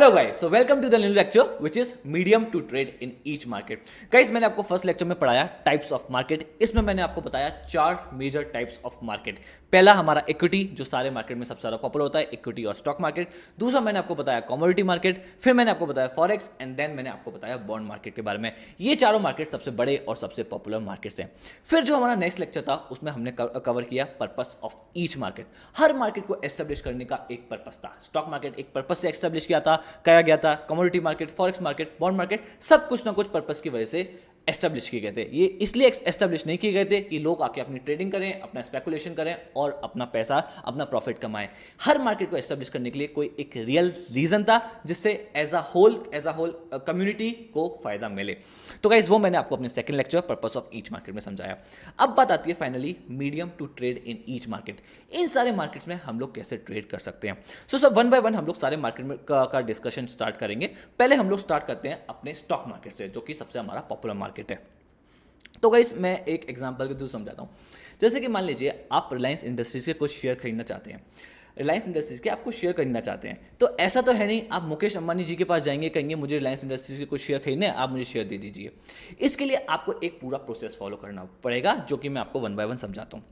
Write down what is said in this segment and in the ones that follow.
Hello guys, so welcome to the new lecture which is medium to trade in each market. Guys, मैंने आपको first lecture में पढ़ाया types of market. इसमें मैंने आपको बताया चार मेजर टाइप्स ऑफ मार्केट। पहला हमारा इक्विटी, जो सारे मार्केट में सबसे ज्यादा पॉपुलर होता है, इक्विटी और स्टॉक मार्केट। दूसरा मैंने आपको बताया कमोडिटी मार्केट, फिर मैंने आपको बताया फॉरेक्स, एंड देन मैंने आपको बताया बॉन्ड मार्केट के बारे में। ये चारों मार्केट सबसे बड़े और सबसे पॉपुलर मार्केट्स हैं। फिर जो हमारा नेक्स्ट लेक्चर था उसमें हमने कवर किया purpose of each market. Her market को एस्टेब्लिश करने का एक पर्पस था। स्टॉक मार्केट एक पर्पस से एस्टेब्लिश किया गया था। Commodity market, forex market, bond market, सब कुछ ना कुछ पर्पस की वजह से एस्टेब्लिश किए गए थे। ये इसलिए एस्टेब्लिश नहीं किए गए थे कि लोग आके अपनी ट्रेडिंग करें, अपना स्पेकुलेशन करें और अपना पैसा, अपना प्रॉफिट कमाएं। हर मार्केट को एस्टेब्लिश करने के लिए कोई एक रियल रीजन था जिससे एज अ होल कम्युनिटी को फायदा मिले। तो गाइस, वो मैंने आपको अपने second lecture purpose of each market में समझाया। अब बात आती है finally medium to trade in each market. इन सारे मार्केट्स में हम लोग कैसे ट्रेड कर सकते हैं। सो सब वन बाय वन हम लोग सारे मार्केट का डिस्कशन स्टार्ट करेंगे। पहले हम लोग स्टार्ट करते हैं अपने स्टॉक मार्केट से, जो कि सबसे हमारा पॉपुलर मार्केट है। तो गाइस, मैं एक एग्जांपल के थ्रू समझाता हूं। जैसे कि मान लीजिए आप रिलायंस इंडस्ट्रीज के कुछ शेयर खरीदना चाहते हैं। रिलायंस इंडस्ट्रीज के आपको शेयर खरीदना चाहते हैं, तो ऐसा तो है नहीं आप मुकेश अंबानी जी के पास जाएंगे, कहेंगे मुझे रिलायंस इंडस्ट्रीज के कुछ शेयर खरीदने हैं, आप मुझे शेयर दे दीजिए। इसके लिए आपको एक पूरा प्रोसेस फॉलो करना पड़ेगा, जो कि मैं आपको वन बाय वन समझाता हूं।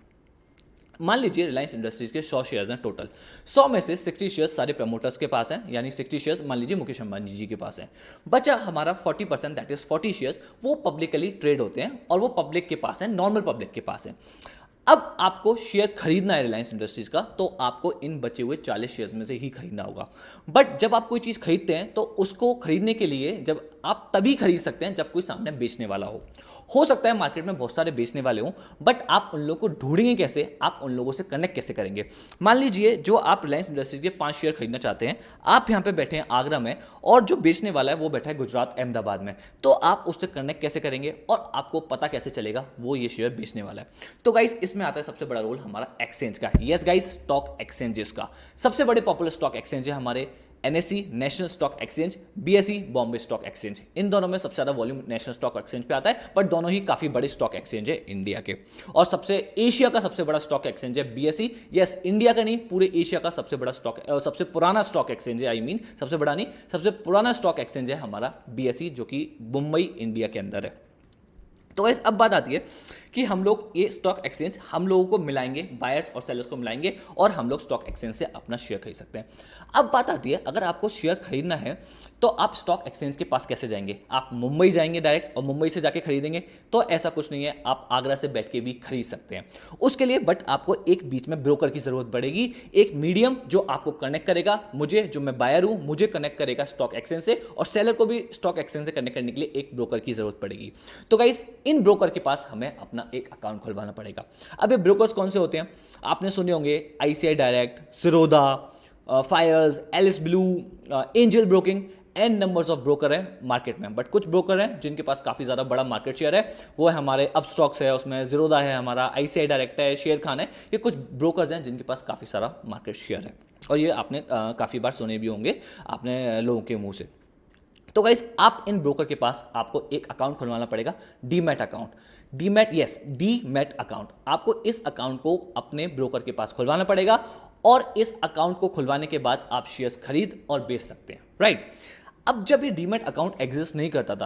मान लीजिए रिलायंस इंडस्ट्रीज के 100 शेयर्स हैं टोटल। 100 में से 60 शेयर्स सारे प्रमोटर्स के पास हैं, यानी 60 शेयर्स मान लीजिए मुकेश अंबानी जी के पास हैं। बचा हमारा 40%, दैट इज 40 शेयर्स, वो पब्लिकली ट्रेड होते हैं और वो पब्लिक के पास है, नॉर्मल पब्लिक के पास है। अब आपको शेयर खरीदना है रिलायंस इंडस्ट्रीज का, तो आपको इन बचे हुए 40 शेयर्स में से ही खरीदना होगा। बट जब आप कोई चीज खरीदते हैं तो उसको खरीदने के लिए जब आप तभी खरीद सकते हैं जब कोई सामने बेचने वाला हो सकता है मार्केट में बहुत सारे बेचने वाले हों, बट आप उन लोगों को ढूंढेंगे कैसे, आप उन लोगों से कनेक्ट कैसे करेंगे। मान लीजिए जो आप रिलायंस इंडस्ट्रीज के 5 शेयर खरीदना चाहते हैं, आप यहां पे बैठे हैं आगरा में और जो बेचने वाला है वो बैठा है गुजरात अहमदाबाद में, तो आप उससे कनेक्ट कैसे करेंगे और आपको पता कैसे चलेगा वो ये शेयर बेचने वाला है। तो गाइस, इसमें आता है सबसे बड़ा रोल हमारा एक्सचेंज का। यस गाइस, स्टॉक एक्सचेंजेस का। सबसे बड़े पॉपुलर स्टॉक एक्सचेंज है हमारे NSC national stock exchange, BSE Bombay stock exchange. इन दोनों में सबसे ज्यादा वॉल्यूम नेशनल स्टॉक एक्सचेंज पे आता है, बट दोनों ही काफी बड़े स्टॉक एक्सचेंज है इंडिया के। और सबसे एशिया का सबसे बड़ा स्टॉक एक्सचेंज है बीएसई। यस, इंडिया का नहीं, पूरे एशिया का सबसे बड़ा सबसे पुराना स्टॉक एक्सचेंज है। आई मीन सबसे बड़ा नहीं, सबसे पुराना स्टॉक एक्सचेंज है हमारा बीएसई, जो कि मुंबई इंडिया के अंदर है। तो गाइस, अब बात आती है कि हम लोग ये स्टॉक एक्सचेंज हम लोगों को मिलाएंगे, बायर्स और सेलर्स को मिलाएंगे और हम लोग स्टॉक एक्सचेंज से अपना शेयर खरीद सकते हैं। अब बात आती है, अगर आपको शेयर खरीदना है तो आप स्टॉक एक्सचेंज के पास कैसे जाएंगे। आप मुंबई जाएंगे डायरेक्ट और मुंबई से जाके खरीदेंगे, तो ऐसा कुछ नहीं है, आप आगरा से बैठ के भी खरीद सकते हैं। उसके लिए बट आपको एक बीच में ब्रोकर की जरूरत पड़ेगी, एक मीडियम जो आपको कनेक्ट करेगा, मुझे जो मैं बायर हूं मुझे कनेक्ट करेगा स्टॉक एक्सचेंज से, और सेलर को भी स्टॉक एक्सचेंज से कनेक्ट करने के लिए एक ब्रोकर की जरूरत पड़ेगी। तो गाइस, इन ब्रोकर के पास हमें अपना एक अकाउंट खुलवाना पड़ेगा। अब ये ब्रोकर्स कौन से होते हैं, आपने सुने होंगे ICI direct, Zerodha, Fyers, Alice Blue, Angel Broking, n numbers of broker है मार्केट में। बट कुछ ब्रोकर हैं जिनके पास काफी ज्यादा बड़ा मार्केट शेयर है, वो है हमारे अब स्टॉक्स है, उसमें जीरोदा है, हमारा आईसीआई डायरेक्ट है, शेर खान है। ये कुछ ब्रोकर्स हैं जिनके पास काफी सारा मार्केट शेयर है, और ये आपने काफी बार सुने भी होंगे आपने लोगों के मुंह से। तो गाइस, आप इन ब्रोकर के पास आपको एक अकाउंट खुलवाना पड़ेगा, demat account. Demat, yes, demat account. आपको इस अकाउंट को अपने ब्रोकर के पास खुलवाना पड़ेगा, और इस अकाउंट को खुलवाने के बाद आप शेयर्स खरीद और बेच सकते हैं, राइट। अब जब ये डीमैट अकाउंट एग्जिस्ट नहीं करता था,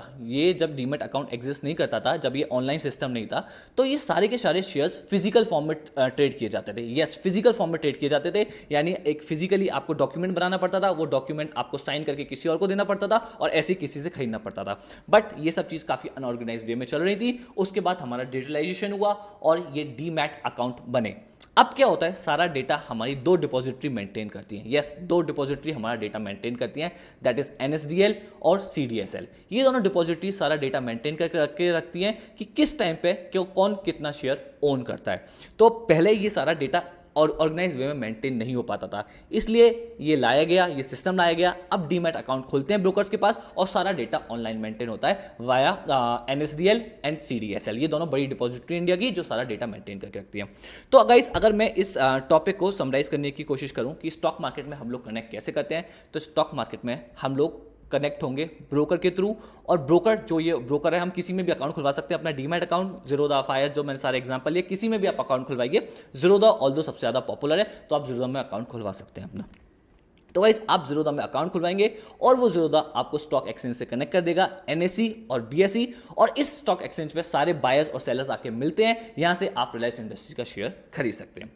जब डीमैट अकाउंट एग्जिस्ट नहीं करता था, जब ये ऑनलाइन सिस्टम नहीं था, तो ये सारे के सारे शेयर्स फिजिकल फॉर्म में ट्रेड किए जाते थे। यस, फिजिकल फॉर्म में ट्रेड किए जाते थे, यानी एक फिजिकली आपको डॉक्यूमेंट बनाना पड़ता था, वो डॉक्यूमेंट आपको साइन करके किसी और को देना पड़ता था, और ऐसे किसी से खरीदना पड़ता था। बट ये सब चीज काफी अनऑर्गेनाइज वे में चल रही थी। उसके बाद हमारा डिजिटलाइजेशन हुआ और ये डीमैट अकाउंट बने। अब क्या होता है, सारा डेटा हमारी 2 डिपॉजिटरी मेंटेन करती है। यस, 2 डिपॉजिटरी हमारा डेटा मेंटेन करती हैं, दैट इज एनएसडीएल और सीडीएसएल। ये दोनों डिपॉजिटरी सारा डेटा मेंटेन करके रखती हैं कि किस टाइम पे क्यों कौन कितना शेयर ओन करता है। तो पहले ये सारा डेटा और ऑर्गेनाइज वे में मेंटेन नहीं हो पाता था, इसलिए ये लाया गया, ये सिस्टम लाया गया। अब डीमैट अकाउंट खुलते हैं ब्रोकर्स के पास और सारा डेटा ऑनलाइन मेंटेन होता है वाया एनएसडीएल एंड सीडीएसएल। ये दोनों बड़ी डिपॉजिटरी इंडिया की जो सारा डेटा मेंटेन करके रखती है। तो गाइस, अगर मैं इस टॉपिक को समराइज करने की कोशिश करूं कि स्टॉक मार्केट में हम लोग कनेक्ट कैसे करते हैं, तो स्टॉक मार्केट में हम लोग कनेक्ट होंगे ब्रोकर के थ्रू, और ब्रोकर जो ये ब्रोकर है, हम किसी में भी अकाउंट खुलवा सकते हैं अपना डीमैट अकाउंट। जीरोदा, फायर, जो मैंने सारे एग्जांपल लिए, किसी में भी आप अकाउंट खुलवाइए। जीरोदा ऑल्दो सबसे ज्यादा पॉपुलर है, तो आप जीरोदा में अकाउंट खुलवा सकते हैं अपना। तो गाइस आप ज़ीरोधा में अकाउंट खुलवाएंगे और वो ज़ीरोधा आपको स्टॉक एक्सचेंज से कनेक्ट कर देगा, एनएसई और बीएसई, और इस स्टॉक एक्सचेंज पे सारे बायर्स और सेलर्स आके मिलते हैं। यहां से आप रिलायंस इंडस्ट्रीज का शेयर खरीद सकते हैं।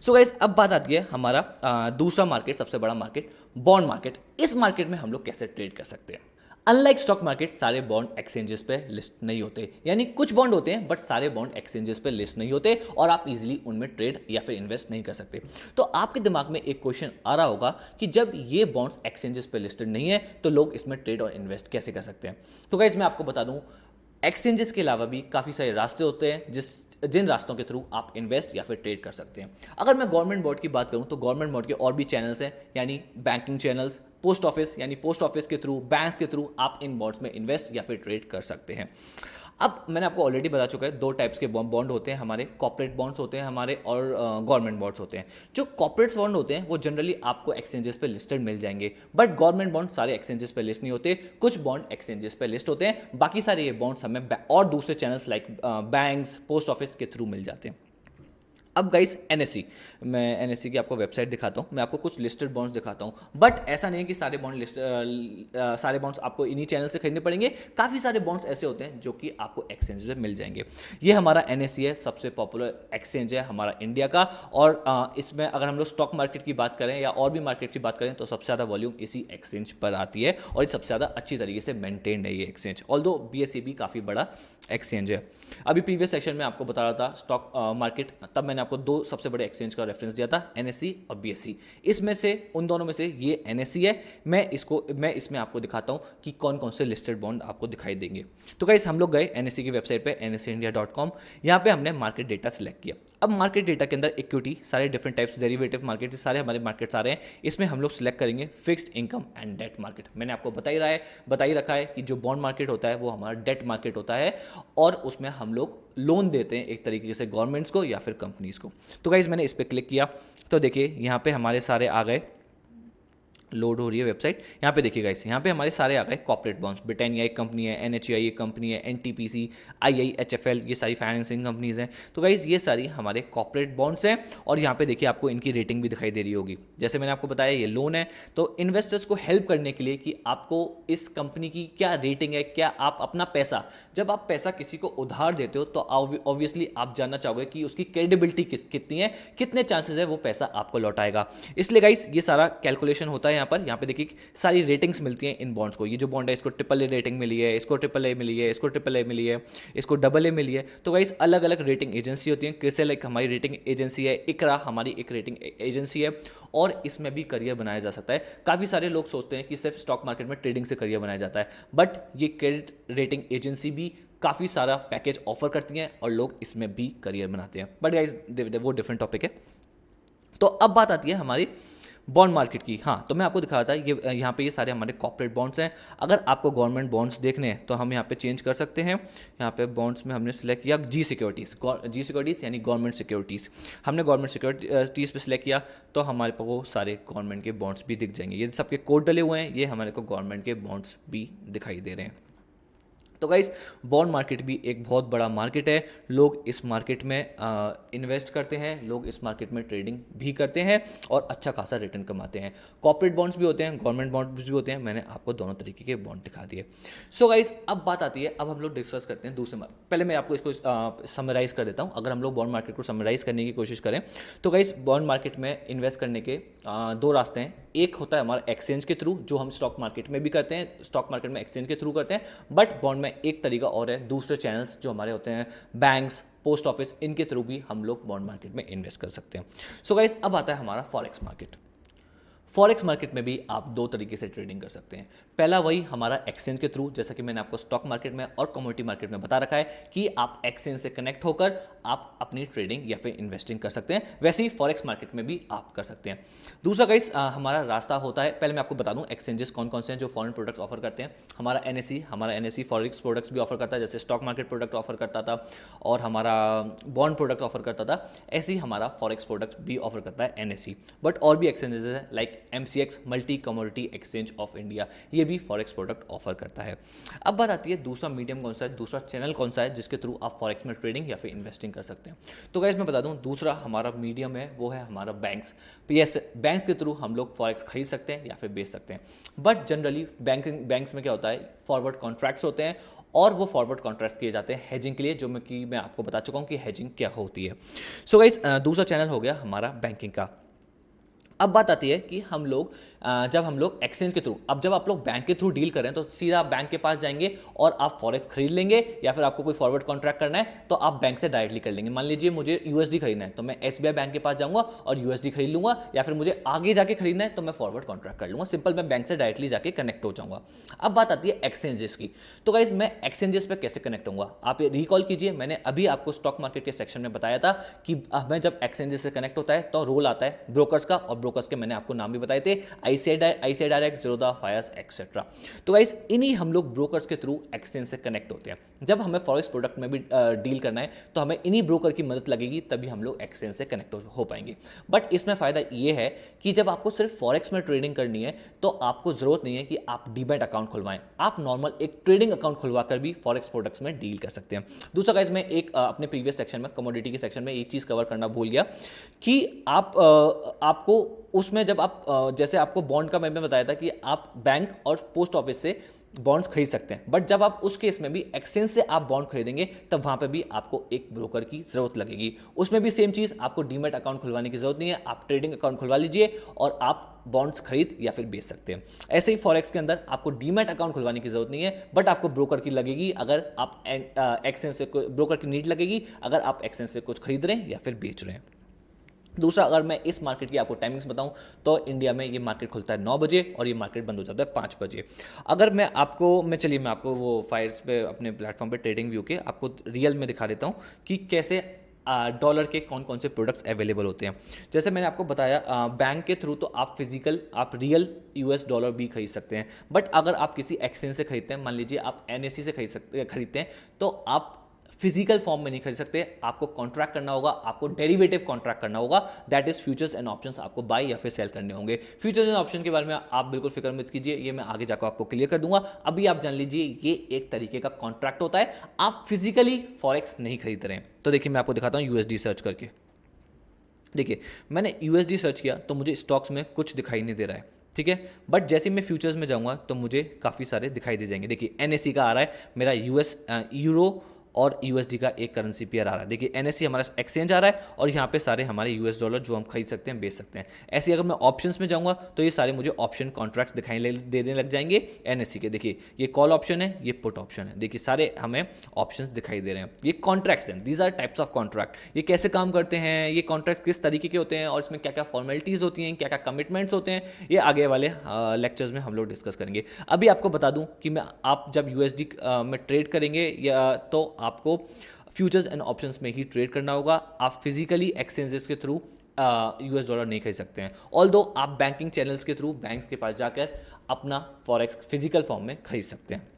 सो गाइस अब बात आती है हमारा दूसरा मार्केट, सबसे बड़ा मार्केट, बॉन्ड मार्केट। इस मार्केट में हम लोग कैसे ट्रेड कर सकते हैं। अनलाइक स्टॉक मार्केट सारे बॉन्ड एक्सचेंजेस पे लिस्ट नहीं होते, यानी कुछ बॉन्ड होते हैं बट सारे बॉन्ड एक्सचेंजेस पे लिस्ट नहीं होते और आप इजीली उनमें ट्रेड या फिर इन्वेस्ट नहीं कर सकते। तो आपके दिमाग में एक क्वेश्चन आ रहा होगा कि जब ये बॉन्ड्स एक्सचेंजेस पे लिस्टेड नहीं है तो लोग इसमें ट्रेड और इन्वेस्ट कैसे कर सकते हैं। तो गाइस मैं आपको बता दूं, एक्सचेंजेस के अलावा भी काफ़ी सारे रास्ते होते हैं जिन रास्तों के थ्रू आप इन्वेस्ट या फिर ट्रेड कर सकते हैं। अगर मैं गवर्नमेंट बॉन्ड की बात करूं तो गवर्नमेंट बॉन्ड के और भी चैनल्स हैं, यानी बैंकिंग चैनल्स, पोस्ट ऑफिस, यानी पोस्ट ऑफिस के थ्रू, बैंक्स के थ्रू आप इन बॉन्ड्स में इन्वेस्ट या फिर ट्रेड कर सकते हैं। अब मैंने आपको ऑलरेडी बता चुका है, दो टाइप्स के बॉन्ड होते हैं हमारे, कॉर्पोरेट बॉन्ड्स होते हैं हमारे और गवर्नमेंट बॉन्ड्स होते हैं। जो कॉर्पोरेट बॉन्ड होते हैं वो जनरली आपको एक्सचेंजेस पे लिस्टेड मिल जाएंगे, बट गवर्नमेंट बॉन्ड सारे एक्सचेंजेस पे लिस्ट नहीं होते, कुछ बॉन्ड एक्सचेंजेस पे लिस्ट होते हैं, बाकी सारे ये बॉन्ड्स हमें और दूसरे channels like banks, post office के थ्रू मिल जाते हैं। अब गाइस एनएससी, मैं एनएससी की आपको वेबसाइट दिखाता हूँ, मैं आपको कुछ लिस्टेड बॉन्ड्स दिखाता हूँ, बट ऐसा नहीं है कि सारे बॉन्ड्स आपको इन्हीं चैनल से खरीदने पड़ेंगे। काफ़ी सारे बॉन्ड्स ऐसे होते हैं जो कि आपको एक्सचेंज में मिल जाएंगे। ये हमारा एनएससी है, सबसे पॉपुलर एक्सचेंज है हमारा इंडिया का, और इसमें अगर हम लोग स्टॉक मार्केट की बात करें या और भी मार्केट की बात करें तो सबसे ज़्यादा वॉल्यूम इसी एक्सचेंज पर आती है और ये सबसे ज़्यादा अच्छी तरीके से मेंटेन्ड है ये एक्सचेंज, ऑल्दो बीएसई भी काफ़ी बड़ा एक्सचेंज है। अभी प्रीवियस सेक्शन में आपको बता रहा था स्टॉक मार्केट, तब मैंने आपको दो सबसे बड़े एक्सचेंज का रेफरेंस दिया था, एनएससी और बीएसई। इसमें से उन दोनों में से ये एनएससी है। मैं इसमें आपको दिखाता हूं कि कौन कौन से लिस्टेड बॉन्ड आपको दिखाई देंगे। तो गाइस हम लोग गए एनएससी की वेबसाइट पे nsindia.com, यहां पे हमने मार्केट डेटा सिलेक्ट किया। अब मार्केट डेटा के अंदर इक्विटी, सारे डिफरेंट टाइप्स, डेरिवेटिव मार्केट, सारे हमारे मार्केट्स आ रहे हैं। इसमें हम लोग सिलेक्ट करेंगे fixed income and debt market. मैंने आपको बता ही रखा है कि जो बॉन्ड मार्केट होता है वो हमारा डेट मार्केट होता है और उसमें हम लोग लोन देते हैं एक तरीके से गवर्नमेंट्स को या फिर कंपनीज को। तो गाइज मैंने इस पर क्लिक किया तो देखिए यहाँ पे हमारे सारे आ गए, लोड हो रही है वेबसाइट। यहाँ पे देखिए गाइस, यहाँ पे हमारे सारे आ गए कॉर्पोरेट बॉन्ड्स। ब्रिटानिया एक कंपनी है, एनएचआई एक कंपनी है, एनटीपीसी, आईआईएचएफएल, ये सारी फाइनेंसिंग कंपनीज हैं। तो गाइस ये सारी हमारे कॉर्पोरेट बॉन्ड्स हैं और यहाँ पे देखिए आपको इनकी रेटिंग भी दिखाई दे रही होगी। जैसे मैंने आपको बताया ये लोन है, तो इन्वेस्टर्स को हेल्प करने के लिए कि आपको इस कंपनी की क्या रेटिंग है, क्या आप अपना पैसा, जब आप पैसा किसी को उधार देते हो तो ऑब्वियसली आप जानना चाहोगे कि उसकी क्रेडिबिलिटी कितनी है, कितने चांसेस है वो पैसा आपको लौटाएगा। इसलिए गाइस ये सारा कैलकुलेशन होता है। यहाँ पे देखिए सारी रेटिंग्स मिलती हैं इन बॉन्ड्स को। ये जो बॉन्ड है इसको AAA रेटिंग मिली है, इसको AAA मिली है, इसको AAA मिली है, इसको AA मिली है। तो गाइस अलग अलग रेटिंग एजेंसी होती है। क्रिसिल एक हमारी रेटिंग एजेंसी है, इकरा हमारी एक रेटिंग एजेंसी है और इसमें भी करियर बनाया जा सकता है। काफ़ी सारे लोग सोचते हैं कि सिर्फ स्टॉक मार्केट में ट्रेडिंग से करियर बनाया जाता है, बट ये क्रेडिट रेटिंग एजेंसी भी काफ़ी सारा पैकेज ऑफर करती हैं और लोग इसमें भी करियर बनाते हैं। बट गाइस वो डिफरेंट टॉपिक है। तो अब बात आती है हमारी बॉन्ड मार्केट की। हाँ, तो मैं आपको दिखा रहा था ये यहाँ पे ये सारे हमारे कॉर्पोरेट बॉन्ड्स हैं। अगर आपको गवर्नमेंट बॉन्ड्स देखने हैं तो हम यहाँ पे चेंज कर सकते हैं। यहाँ पे बॉन्ड्स में हमने सेलेक्ट किया जी सिक्योरिटीज़ यानी गवर्नमेंट सिक्योरिटीज़। हमने गवर्नमेंट सिक्योरिटीज़ पे सिलेक्ट किया तो हमारे को वो सारे गवर्नमेंट के बॉन्ड्स भी दिख जाएंगे। ये सबके कोड डले हुए हैं, ये हमारे को गवर्नमेंट के बॉन्ड्स भी दिखाई दे रहे हैं। तो गाइस बॉन्ड मार्केट भी एक बहुत बड़ा मार्केट है। लोग इस मार्केट में इन्वेस्ट करते हैं, लोग इस मार्केट में ट्रेडिंग भी करते हैं और अच्छा खासा रिटर्न कमाते हैं। कॉर्पोरेट बॉन्ड्स भी होते हैं, गवर्नमेंट बॉन्ड्स भी होते हैं। मैंने आपको दोनों तरीके के बॉन्ड दिखा दिए। सो गाइस अब बात आती है, अब हम लोग डिस्कस करते हैं दूसरे पहले मैं आपको इसको समराइज कर देता हूँ। अगर हम लोग बॉन्ड मार्केट को समराइज करने की कोशिश करें तो गाइस बॉन्ड मार्केट में इन्वेस्ट करने के दो रास्ते हैं। एक होता है हमारा एक्सचेंज के थ्रू, जो हम स्टॉक मार्केट में भी करते हैं, स्टॉक मार्केट में एक्सचेंज के थ्रू करते हैं। बट बॉन्ड में एक तरीका और है, दूसरे चैनल्स जो हमारे होते हैं बैंक्स, पोस्ट ऑफिस, इनके थ्रू भी हम लोग बॉन्ड मार्केट में इन्वेस्ट कर सकते हैं। सो गाइस अब आता है हमारा फॉरेक्स मार्केट। फॉरेक्स मार्केट में भी आप दो तरीके से ट्रेडिंग कर सकते हैं। पहला वही हमारा एक्सचेंज के थ्रू, जैसा कि मैंने आपको स्टॉक मार्केट में और कमोडिटी मार्केट में बता रखा है कि आप एक्सचेंज से कनेक्ट होकर आप अपनी ट्रेडिंग या फिर इन्वेस्टिंग कर सकते हैं। वैसे ही फॉरेक्स मार्केट में भी आप कर सकते हैं। दूसरा गाइस हमारा रास्ता होता है, पहले मैं आपको बता दूं एक्सचेंजेस कौन कौन से हैं जो फॉरेन प्रोडक्ट्स ऑफर करते हैं। हमारा एनएससी फॉरेक्स प्रोडक्ट्स भी ऑफर करता है, जैसे स्टॉक मार्केट प्रोडक्ट ऑफर करता था और हमारा बॉन्ड प्रोडक्ट ऑफर करता था, ऐसे ही हमारा फॉरेक्स प्रोडक्ट भी ऑफर करता है एनएससी। बट और भी एक्सचेंजेस है like MCX, multi commodity exchange of India, ये भी फॉरेक्स प्रोडक्ट ऑफर करता है। अब बात आती है दूसरा मीडियम कौन सा है, दूसरा चैनल कौन सा है जिसके थ्रू आप फॉरेक्स में ट्रेडिंग या फिर इन्वेस्टिंग कर सकते हैं। तो गाइस मैं बता दूं, दूसरा हमारा मीडियम है वो है हमारा बैंक्स। यस, बैंक्स के थ्रू हम लोग फॉरेक्स खरीद सकते हैं या फिर बेच सकते हैं। बट जनरली बैंक्स में क्या होता है, फॉरवर्ड कॉन्ट्रैक्ट्स होते हैं और वो फॉरवर्ड कॉन्ट्रैक्ट किए जाते हैं हेजिंग के लिए, जो मैं आपको बता चुका हूं कि हेजिंग क्या होती है। सो गाइस दूसरा चैनल हो गया हमारा बैंकिंग का। अब बात आती है कि हम लोग जब हम लोग एक्सचेंज के थ्रू, अब जब आप लोग बैंक के थ्रू डील कर रहे हैं तो सीधा आप बैंक के पास जाएंगे और आप फॉरेक्स खरीद लेंगे, या फिर आपको कोई फॉरवर्ड कॉन्ट्रैक्ट करना है तो आप बैंक से डायरेक्टली कर लेंगे। मान लीजिए मुझे यूएसडी खरीदना है तो मैं एसबीआई बैंक के पास जाऊंगा और यूएसडी खरीद लूंगा, या फिर मुझे आगे जाके खरीदना है तो मैं फॉरवर्ड कॉन्ट्रैक्ट कर लूंगा। सिंपल, मैं बैंक से डायरेक्टली जाके कनेक्ट हो जाऊंगा। अब बात आती है एक्सचेंजेस की। तो गाइस मैं एक्सचेंजेस पे कैसे कनेक्ट होऊंगा, आप ये रिकॉल कीजिए, मैंने अभी आपको स्टॉक मार्केट के सेक्शन में बताया था कि हमें जब एक्सचेंजेस से कनेक्ट होता है तो रोल आता है ब्रोकर्स का, और ब्रोकर्स के मैंने आपको नाम भी बताए थे, ICI direct, Zerodha, Fyers etcetera. तो गाइस इन्हीं हम लोग ब्रोकर्स के थ्रू एक्सचेंज से कनेक्ट होते हैं। जब हमें फॉरेक्स प्रोडक्ट में भी डील करना है तो हमें इन्हीं ब्रोकर की मदद लगेगी, तभी हम लोग एक्सचेंज से कनेक्ट हो पाएंगे। बट इसमें फायदा ये है कि जब आपको सिर्फ फॉरेक्स में ट्रेडिंग करनी है तो आपको जरूरत नहीं है कि आप डीमैट अकाउंट खुलवाएं, आप नॉर्मल एक ट्रेडिंग अकाउंट खुलवा कर भी फॉरेक्स प्रोडक्ट्स में डील कर सकते हैं। दूसरा गाइस मैं एक अपने प्रीवियस सेक्शन में कमोडिटी के सेक्शन में एक चीज कवर करना भूल गया कि आपको उसमें जब आप जैसे आपको बॉन्ड का मैंने बताया था कि आप बैंक और पोस्ट ऑफिस से बॉन्ड्स खरीद सकते हैं, बट जब आप उस केस में भी एक्सचेंज से आप बॉन्ड खरीदेंगे तब वहां पे भी आपको एक ब्रोकर की जरूरत लगेगी। उसमें भी सेम चीज, आपको डीमैट अकाउंट खुलवाने की जरूरत नहीं है, आप ट्रेडिंग अकाउंट खुलवा लीजिए और आप बॉन्ड्स खरीद या फिर बेच सकते हैं। ऐसे ही फॉरेक्स के अंदर आपको डीमैट अकाउंट खुलवाने की जरूरत नहीं है, बट आपको ब्रोकर की लगेगी अगर आप एक्सचेंज से, ब्रोकर की नीड लगेगी अगर आप एक्सचेंज से कुछ खरीद रहे हैं या फिर बेच रहे हैं। दूसरा, अगर मैं इस मार्केट की आपको टाइमिंग्स बताऊं तो इंडिया में ये मार्केट खुलता है 9 बजे और ये मार्केट बंद हो जाता है 5 बजे। अगर मैं आपको वो फायर्स पे अपने प्लेटफॉर्म पे ट्रेडिंग व्यू के आपको रियल में दिखा देता हूं कि कैसे डॉलर के कौन कौन से प्रोडक्ट्स अवेलेबल होते हैं। जैसे मैंने आपको बताया बैंक के थ्रू तो आप रियल यूएस डॉलर भी खरीद सकते हैं, बट अगर आप किसी एक्सचेंज से खरीदते हैं, मान लीजिए आप एनएससी से खरीदते हैं, तो आप फिजिकल फॉर्म में नहीं खरीद सकते, आपको कॉन्ट्रैक्ट करना होगा, आपको डेरिवेटिव कॉन्ट्रैक्ट करना होगा, that is futures and options आपको बाय या फिर सेल करने होंगे। फ्यूचर्स एंड ऑप्शन के बारे में आप बिल्कुल फिक्र मत कीजिए, ये मैं आगे जाकर आपको क्लियर कर दूंगा। अभी आप जान लीजिए ये एक तरीके का कॉन्ट्रैक्ट होता है, आप फिजिकली फॉरेक्स नहीं खरीद रहे हैं। तो देखिए मैं आपको दिखाता हूं यूएसडी सर्च करके। देखिए मैंने यूएसडी सर्च किया तो मुझे स्टॉक्स में कुछ दिखाई नहीं दे रहा है, ठीक है, बट जैसे मैं फ्यूचर्स में जाऊंगा तो मुझे काफ़ी सारे दिखाई दे जाएंगे। देखिए एनएससी का आ रहा है, मेरा यूरो और यूएसडी का एक करेंसी पेयर आ रहा है। देखिए एनएससी हमारा एक्सचेंज आ रहा है और यहाँ पे सारे हमारे यूएस डॉलर जो हम खरीद सकते हैं, बेच सकते हैं। ऐसे अगर मैं ऑप्शंस में जाऊंगा तो ये सारे मुझे ऑप्शन कॉन्ट्रैक्ट्स दिखाई देने लग जाएंगे एनएससी के। देखिए ये कॉल ऑप्शन है, ये पुट ऑप्शन है, देखिए सारे हमें ऑप्शंस दिखाई दे रहे हैं। ये कॉन्ट्रैक्ट्स हैं, these are types of contract. ये कैसे काम करते हैं, ये कॉन्ट्रैक्ट किस तरीके के होते हैं और इसमें क्या क्या फॉर्मेलिटीज होती हैं, क्या क्या कमिटमेंट्स होते हैं, ये आगे वाले लेक्चर्स में हम लोग डिस्कस करेंगे। अभी आपको बता दूं कि आप जब यूएसडी में ट्रेड करेंगे या तो आपको फ्यूचर्स एंड ऑप्शंस में ही ट्रेड करना होगा, आप फिजिकली एक्सचेंजेस के थ्रू यूएस डॉलर नहीं खरीद सकते हैं। ऑल्दो आप बैंकिंग चैनल्स के थ्रू बैंक्स के पास जाकर अपना फॉरेक्स फिजिकल फॉर्म में खरीद सकते हैं।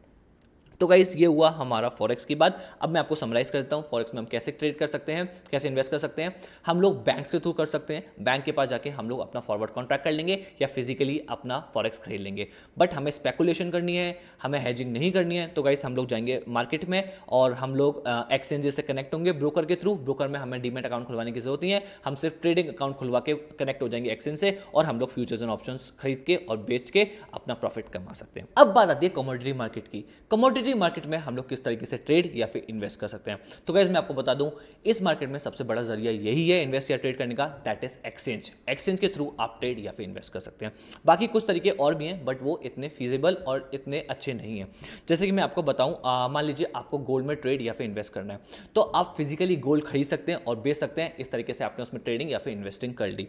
तो गाइस ये हुआ हमारा फॉरेक्स की बात। अब मैं आपको समराइज कर देता हूँ फॉरेक्स में हम कैसे ट्रेड कर सकते हैं, कैसे इन्वेस्ट कर सकते हैं। हम लोग बैंक्स के थ्रू कर सकते हैं, बैंक के पास जाके हम लोग अपना फॉरवर्ड कॉन्ट्रैक्ट कर लेंगे या फिजिकली अपना फॉरेक्स खरीद लेंगे। बट हमें स्पेकुलेशन करनी है, हमें हेजिंग नहीं करनी है, तो गाइस हम लोग जाएंगे मार्केट में और हम लोग एक्सचेंजेस से कनेक्ट होंगे ब्रोकर के थ्रू। ब्रोकर में हमें डीमैट अकाउंट खुलवाने की जरूरत नहीं है, हम सिर्फ ट्रेडिंग अकाउंट खुलवा के कनेक्ट हो जाएंगे एक्सचेंज से और हम लोग फ्यूचर्स एंड ऑप्शंस खरीद के और बेच के अपना प्रॉफिट कमा सकते हैं। अब बात आती है कमोडिटी मार्केट की। कमोडिटी मार्केट में हम लोग किस तरीके से ट्रेड या फिर इन्वेस्ट कर सकते हैं। तो गाइस मैं आपको बता दूं, इस मार्केट में सबसे बड़ा जरिया यही है इन्वेस्ट या ट्रेड करने का, दैट इज एक्सचेंज। एक्सचेंज के थ्रू आप ट्रेड या फिर इन्वेस्ट कर सकते हैं। बाकी कुछ तरीके और भी हैं बट वो इतने फीजिबल और इतने अच्छे नहीं हैं। जैसे कि मैं आपको बताऊं, मान लीजिए आपको गोल्ड में ट्रेड या फिर इन्वेस्ट करना है तो आप फिजिकली गोल्ड खरीद सकते हैं और बेच सकते हैं। इस तरीके से आपने उसमें ट्रेडिंग या फिर इन्वेस्टिंग कर ली।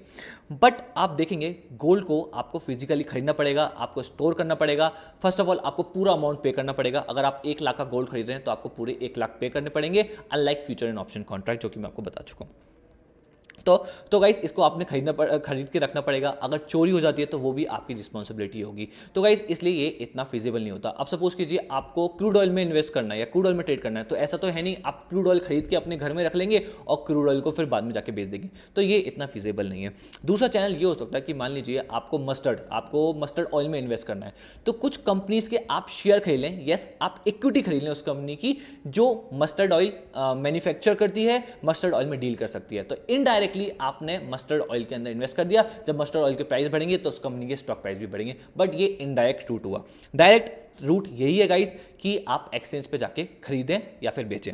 बट आप देखेंगे गोल्ड को आपको फिजिकली खरीदना पड़ेगा, आपको स्टोर करना पड़ेगा। फर्स्ट ऑफ ऑल आपको पूरा अमाउंट पे करना पड़ेगा। अगर आप 1 लाख का गोल्ड खरीद रहे हैं तो आपको पूरे 1 लाख पे करने पड़ेंगे, unlike future and option contract जो कि मैं आपको बता चुका हूं। तो गाइस इसको आपने खरीद के रखना पड़ेगा। अगर चोरी हो जाती है तो वो भी आपकी रिस्पॉन्सिबिलिटी होगी। तो गाइस इसलिए ये इतना फिजिबल नहीं होता। अब सपोज कीजिए आपको क्रूड ऑयल में इन्वेस्ट करना है या क्रूड ऑयल में ट्रेड करना है, तो ऐसा तो है नहीं आप क्रूड ऑयल खरीद के अपने घर में रख लेंगे और क्रूड ऑयल को फिर बाद में जाके बेच देंगे, तो ये इतना फिजिबल नहीं है। दूसरा चैनल ये हो सकता है कि मान लीजिए आपको मस्टर्ड ऑयल में इन्वेस्ट करना है, तो कुछ कंपनीज के आप शेयर खरीद लें, यस आप इक्विटी खरीद लें उस कंपनी की जो मस्टर्ड ऑयल मैन्युफैक्चर करती है, मस्टर्ड ऑयल में डील कर सकती है। तो इनडायरेक्टली आपने मस्टर्ड ऑयल के अंदर इन्वेस्ट कर दिया। जब मस्टर्ड ऑयल के प्राइस बढ़ेंगे तो उस कंपनी के स्टॉक प्राइस भी बढ़ेंगे, बट ये इनडायरेक्ट रूट हुआ। डायरेक्ट रूट यही है गाइस कि आप एक्सचेंज पे जाके खरीदें या फिर बेचें,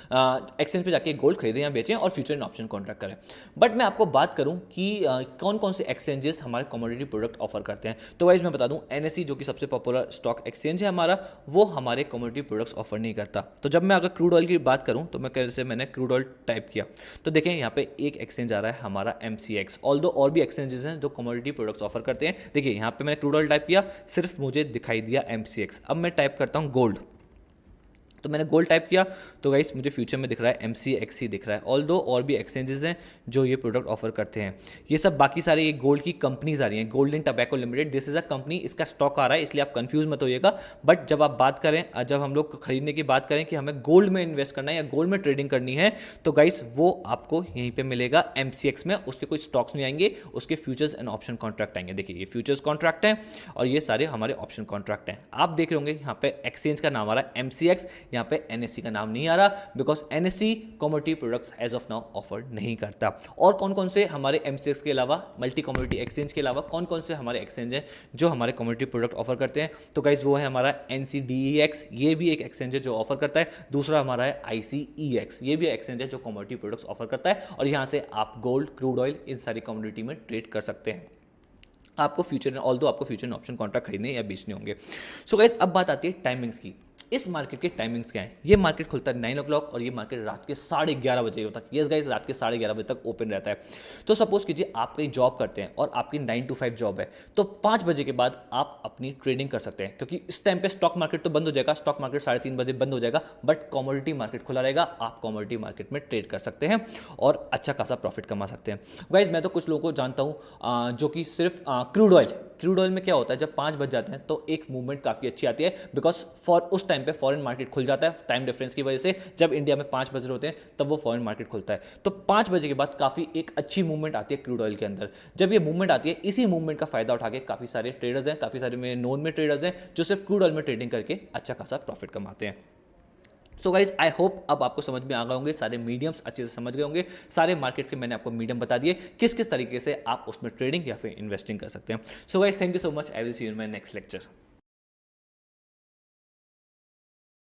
एक्सचेंज पे जाके गोल्ड खरीदें या बेचें और फ्यूचर एंड ऑप्शन कॉन्ट्रैक्ट करें। बट मैं आपको बात करूं कि कौन कौन से एक्सचेंजेस हमारे कमोडिटी प्रोडक्ट ऑफर करते हैं, तो वाइज मैं बता दूं एनएससी जो कि सबसे पॉपुलर स्टॉक एक्सचेंज है हमारा, वो हमारे कमोडिटी प्रोडक्ट्स ऑफर नहीं करता। तो जब मैं अगर क्रूड ऑयल की बात करूं तो मैंने क्रूड ऑयल टाइप किया तो देखें यहाँ पे एक एक्सचेंज आ रहा है हमारा MCX, ऑल्दो और भी एक्सचेंजेस हैं जो कमोडिटी प्रोडक्ट्स ऑफर करते हैं। देखिए यहाँ पे मैंने क्रूड ऑयल टाइप किया, सिर्फ मुझे दिखाई दिया MCX। अब मैं टाइप करता हूँ गोल्ड, तो मैंने गोल्ड टाइप किया तो गाइस मुझे फ्यूचर में दिख रहा है MCXC दिख रहा है। ऑल्दो और भी एक्सचेंजेस हैं जो ये प्रोडक्ट ऑफर करते हैं। ये सब बाकी सारे ये गोल्ड की कंपनीज आ रही हैं। Golden tobacco limited, this is a company, इसका स्टॉक आ रहा है इसलिए आप कंफ्यूज मत होइएगा। बट जब आप बात करें, जब हम लोग खरीदने की बात करें कि हमें गोल्ड में इन्वेस्ट करना है या गोल्ड में ट्रेडिंग करनी है, तो गाइस वो आपको यहीं पर मिलेगा MCX में। उसके कोई स्टॉक्स नहीं आएंगे, उसके फ्यूचर्स एंड ऑप्शन कॉन्ट्रैक्ट आएंगे। देखिए ये फ्यूचर्स कॉन्ट्रैक्ट है और ये सारे हमारे ऑप्शन कॉन्ट्रैक्ट हैं। आप देख रहे होंगे यहाँ पे एक्सचेंज का नाम आ रहा है MCX, यहाँ पे NSE का नाम नहीं आ रहा because NSE commodity products as of now offer नहीं करता। और कौन कौन से हमारे MCX के अलावा, मल्टी कमोडिटी एक्सचेंज के अलावा कौन कौन से हमारे एक्सचेंज हैं जो हमारे कमोडिटी प्रोडक्ट ऑफर करते हैं, तो गाइस वो है हमारा NCDEX, ये भी एक एक्सचेंज है जो ऑफर करता है। दूसरा हमारा है ICEX, ये भी एक्सचेंज है जो कमोडिटी प्रोडक्ट्स ऑफर करता है और यहां से आप गोल्ड, क्रूड ऑयल, इन सारी कमोडिटी में ट्रेड कर सकते हैं। आपको फ्यूचर में ऑप्शन कॉन्ट्रैक्ट खरीदने या बेचने होंगे। सो गाइस अब बात आती है टाइमिंग्स की। इस मार्केट के टाइमिंग्स क्या है? ये मार्केट खुलता है 9 o'clock और ये मार्केट रात के 11:30 बजे तक, यस गाइस रात के 11:30 बजे तक ओपन रहता है। तो सपोज कीजिए आप कहीं जॉब करते हैं और आपकी 9 to 5 जॉब है, तो 5 बजे के बाद आप अपनी ट्रेडिंग कर सकते हैं, क्योंकि इस टाइम पे स्टॉक मार्केट तो बंद हो जाएगा, स्टॉक मार्केट 3:30 बजे बंद हो जाएगा, बट कमोडिटी मार्केट खुला रहेगा। आप कमोडिटी मार्केट में ट्रेड कर सकते हैं और अच्छा खासा प्रॉफिट कमा सकते हैं। गाइस मैं तो कुछ लोगों को जानता हूँ जो कि सिर्फ क्रूड ऑयल में क्या होता है, जब 5 बज जाते हैं तो एक मूवमेंट काफ़ी अच्छी आती है, बिकॉज उस टाइम पे फॉरेन मार्केट खुल जाता है टाइम डिफरेंस की वजह से। जब इंडिया में 5 बज रहे होते हैं तब वो फॉरेन मार्केट खुलता है, तो 5 बजे के बाद काफ़ी एक अच्छी मूवमेंट आती है क्रूड ऑयल के अंदर। जब ये मूवमेंट आती है, इसी मूवमेंट का फायदा उठा के काफ़ी सारे ट्रेडर्स हैं, काफ़ी सारे में नोन में ट्रेडर्स हैं जो सिर्फ क्रूड ऑयल में ट्रेडिंग करके अच्छा खासा प्रॉफिट कमाते हैं। सो गाइज आई होप अब आपको समझ में आ गए होंगे, सारे मीडियम्स अच्छे से समझ गए होंगे, सारे मार्केट्स के मैंने आपको मीडियम बता दिए किस किस तरीके से आप उसमें ट्रेडिंग या फिर इन्वेस्टिंग कर सकते हैं। So guys thank you so much, I will see you in my next lecture.